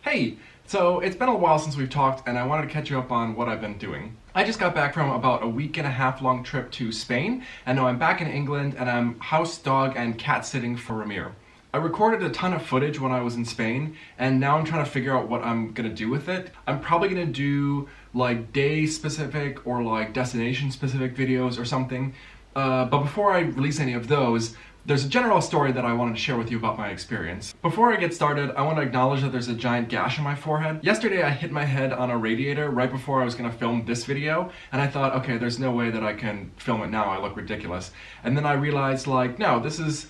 Hey, so it's been a while since we've talked and I wanted to catch you up on what I've been doing. I just got back from about a week and a half long trip to Spain, and now I'm back in England and I'm house, dog, and cat sitting for Ramir. I recorded a ton of footage when I was in Spain, and now I'm trying to figure out what I'm gonna do with it. I'm probably gonna do like day specific or like destination specific videos or something. But before I release any of those, there's a general story that I wanted to share with you about my experience. Before I get started, I want to acknowledge that there's a giant gash on my forehead. Yesterday I hit my head on a radiator right before I was going to film this video, and I thought, okay, there's no way that I can film it now, I look ridiculous. And then I realized, like, no, this is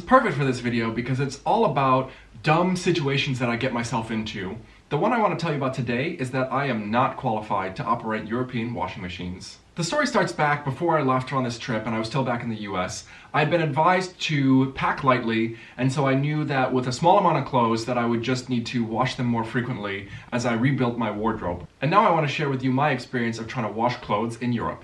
perfect for this video because it's all about dumb situations that I get myself into. The one I want to tell you about today is that I am not qualified to operate European washing machines. The story starts back before I left on this trip and I was still back in the US. I'd been advised to pack lightly, and so I knew that with a small amount of clothes that I would just need to wash them more frequently as I rebuilt my wardrobe. And now I want to share with you my experience of trying to wash clothes in Europe.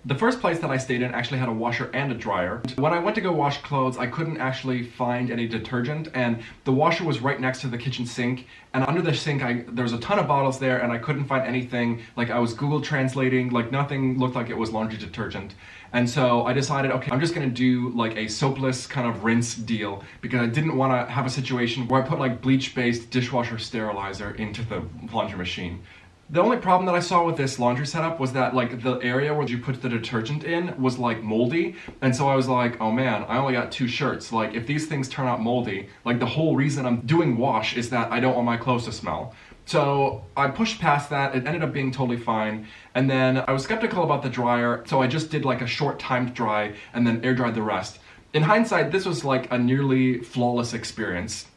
The first place that I stayed in actually had a washer and a dryer. When I went to go wash clothes, I couldn't actually find any detergent, and the washer was right next to the kitchen sink, and under the sink there was a ton of bottles there and I couldn't find anything. Like, I was Google translating, like nothing looked like it was laundry detergent. And so I decided, okay, I'm just gonna do like a soapless kind of rinse deal because I didn't want to have a situation where I put like bleach-based dishwasher sterilizer into the laundry machine. The only problem that I saw with this laundry setup was that like the area where you put the detergent in was like moldy, and so I was like, oh man, I only got 2 shirts. Like, if these things turn out moldy, like the whole reason I'm doing wash is that I don't want my clothes to smell. So I pushed past that. It ended up being totally fine, and then I was skeptical about the dryer, so I just did like a short timed dry and then air dried the rest. In hindsight, this was like a nearly flawless experience.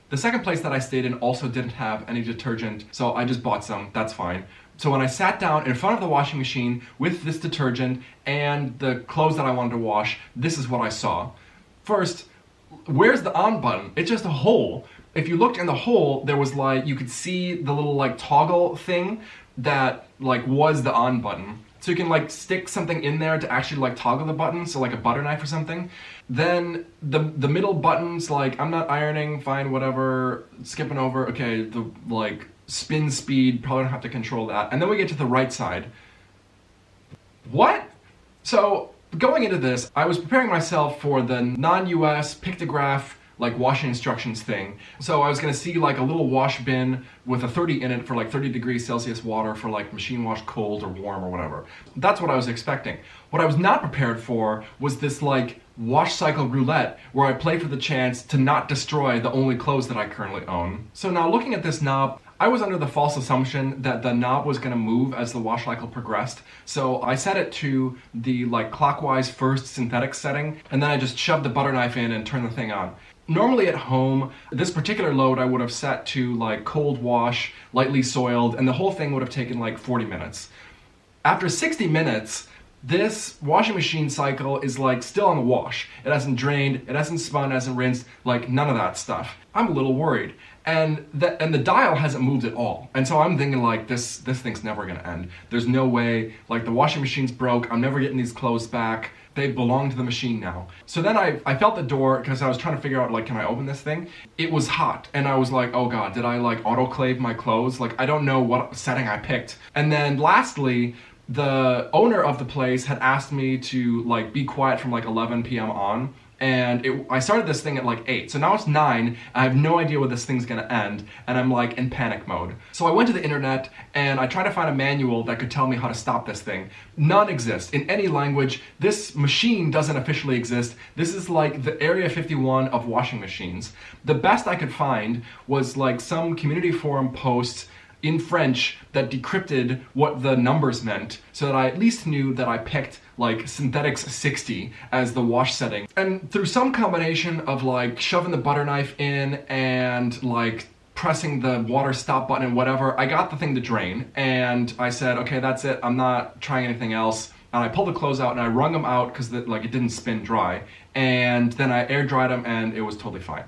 The second place that I stayed in also didn't have any detergent, so I just bought some, that's fine. So when I sat down in front of the washing machine with this detergent and the clothes that I wanted to wash, this is what I saw. First, where's the on button? It's just a hole. If you looked in the hole, there was like, you could see the little like toggle thing that like was the on button. So you can like stick something in there to actually like toggle the button, so like a butter knife or something. Then the middle buttons, like I'm not ironing, fine, whatever, skipping over, okay, the like spin speed, probably don't have to control that. And then we get to the right side. What? So going into this, I was preparing myself for the non-US pictograph like washing instructions thing. So I was gonna see like a little wash bin with a 30 in it for like 30 degrees Celsius water for like machine wash cold or warm or whatever. That's what I was expecting. What I was not prepared for was this like wash cycle roulette where I play for the chance to not destroy the only clothes that I currently own. So now looking at this knob, I was under the false assumption that the knob was going to move as the wash cycle progressed. So I set it to the like clockwise first synthetic setting, and then I just shoved the butter knife in and turned the thing on. Normally at home, this particular load I would have set to like cold wash, lightly soiled, and the whole thing would have taken like 40 minutes. After 60 minutes, this washing machine cycle is like still on the wash. It hasn't drained, it hasn't spun, it hasn't rinsed, like none of that stuff. I'm a little worried. And the dial hasn't moved at all. And so I'm thinking like this thing's never gonna end. There's no way, like the washing machine's broke, I'm never getting these clothes back. They belong to the machine now. So then I felt the door because I was trying to figure out like, can I open this thing? It was hot and I was like, oh god, did I like autoclave my clothes? Like, I don't know what setting I picked. And then lastly, the owner of the place had asked me to like be quiet from like 11 p.m. on, and I started this thing at like 8. So now it's 9, I have no idea when this thing's gonna end, and I'm like in panic mode. So I went to the internet and I tried to find a manual that could tell me how to stop this thing. None exists in any language. This machine doesn't officially exist. This is like the Area 51 of washing machines. The best I could find was like some community forum posts in French that decrypted what the numbers meant so that I at least knew that I picked like synthetics 60 as the wash setting. And through some combination of like shoving the butter knife in and like pressing the water stop button and whatever, I got the thing to drain, and I said, okay, that's it, I'm not trying anything else. And I pulled the clothes out and I wrung them out because like it didn't spin dry, and then I air dried them and it was totally fine.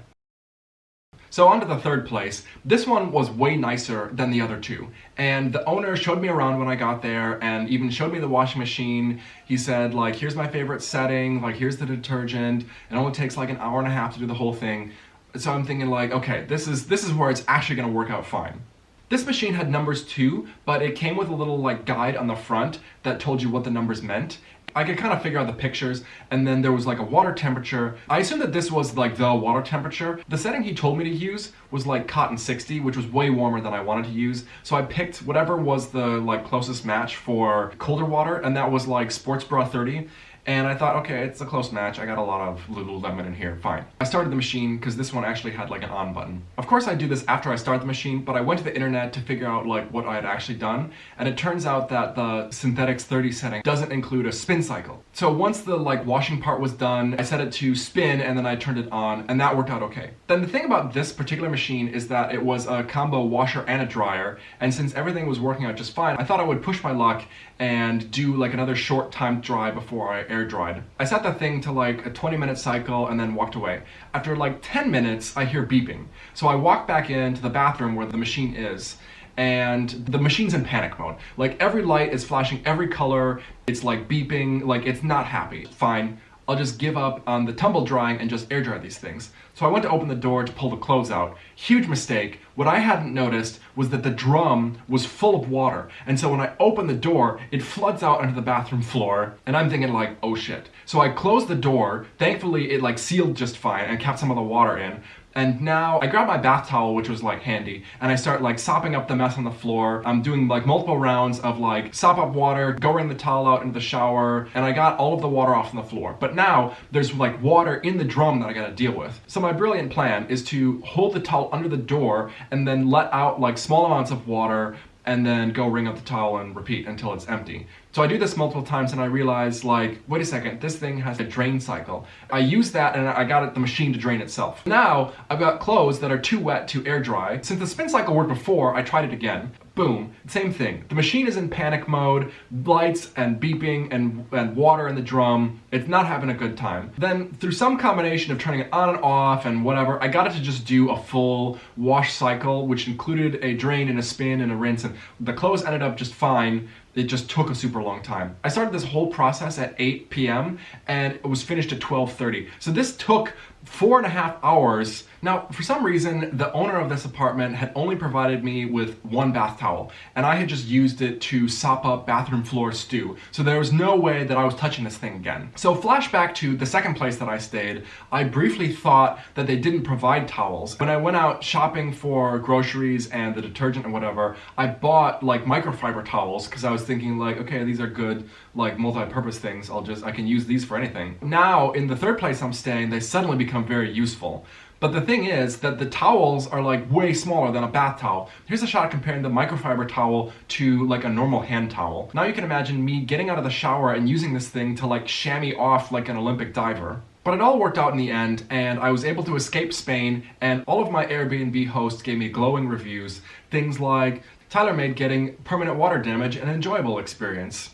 So on to the third place. This one was way nicer than the other 2. And the owner showed me around when I got there and even showed me the washing machine. He said like, here's my favorite setting, like here's the detergent. It only takes like an hour and a half to do the whole thing. So I'm thinking like, okay, this is where it's actually gonna work out fine. This machine had numbers too, but it came with a little like guide on the front that told you what the numbers meant. I could kind of figure out the pictures, and then there was like a water temperature. I assumed that this was like the water temperature. The setting he told me to use was like cotton 60, which was way warmer than I wanted to use. So I picked whatever was the like closest match for colder water, and that was like sports bra 30. And I thought, okay, it's a close match. I got a lot of Lululemon in here, fine. I started the machine because this one actually had like an on button. Of course I do this after I start the machine, but I went to the internet to figure out like what I had actually done. And it turns out that the Synthetics 30 setting doesn't include a spin cycle. So once the like washing part was done, I set it to spin and then I turned it on, and that worked out okay. Then the thing about this particular machine is that it was a combo washer and a dryer. And since everything was working out just fine, I thought I would push my luck and do like another short timed dry before I air dried. I set the thing to like a 20-minute cycle and then walked away. After like 10 minutes, I hear beeping. So I walk back into the bathroom where the machine is, and the machine's in panic mode. Like every light is flashing every color, it's like beeping, like it's not happy. Fine, I'll just give up on the tumble drying and just air dry these things. So I went to open the door to pull the clothes out. Huge mistake. What I hadn't noticed was that the drum was full of water. And so when I open the door, it floods out onto the bathroom floor. And I'm thinking like, oh shit. So I closed the door. Thankfully, it like sealed just fine and kept some of the water in. And now I grab my bath towel, which was like handy, and I start like sopping up the mess on the floor. I'm doing like multiple rounds of like sop up water, go wring the towel out into the shower, and I got all of the water off on the floor. But now there's like water in the drum that I gotta deal with. So my brilliant plan is to hold the towel under the door and then let out like small amounts of water and then go wring up the towel and repeat until it's empty. So I do this multiple times and I realize like, wait a second, this thing has a drain cycle. I use that and I got the machine to drain itself. Now I've got clothes that are too wet to air dry. Since the spin cycle worked before, I tried it again. Boom, same thing. The machine is in panic mode, lights and beeping and water in the drum. It's not having a good time. Then through some combination of turning it on and off and whatever, I got it to just do a full wash cycle, which included a drain and a spin and a rinse, and the clothes ended up just fine. It just took a super long time. I started this whole process at 8 p.m. and it was finished at 12:30. So this took 4.5 hours. Now, for some reason, the owner of this apartment had only provided me with one bath towel, and I had just used it to sop up bathroom floor stew. So there was no way that I was touching this thing again. So flashback to the second place that I stayed, I briefly thought that they didn't provide towels. When I went out shopping for groceries and the detergent and whatever, I bought like microfiber towels because I was thinking like, okay, these are good like multi-purpose things. I can use these for anything. Now, in the third place I'm staying, they suddenly become very useful. But the thing is that the towels are like way smaller than a bath towel. Here's a shot comparing the microfiber towel to like a normal hand towel. Now you can imagine me getting out of the shower and using this thing to like chamois off like an Olympic diver. But it all worked out in the end, and I was able to escape Spain, and all of my Airbnb hosts gave me glowing reviews. Things like, Tyler made getting permanent water damage an enjoyable experience.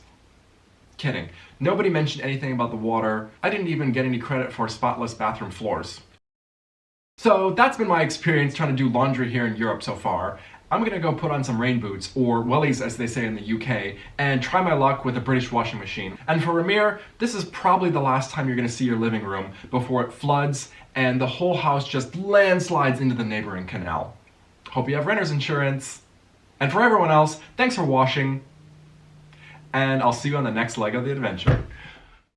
Kidding. Nobody mentioned anything about the water. I didn't even get any credit for spotless bathroom floors. So that's been my experience trying to do laundry here in Europe so far. I'm gonna go put on some rain boots, or wellies as they say in the UK, and try my luck with a British washing machine. And for Ramir, this is probably the last time you're gonna see your living room before it floods and the whole house just landslides into the neighboring canal. Hope you have renter's insurance. And for everyone else, thanks for washing, and I'll see you on the next leg of the adventure.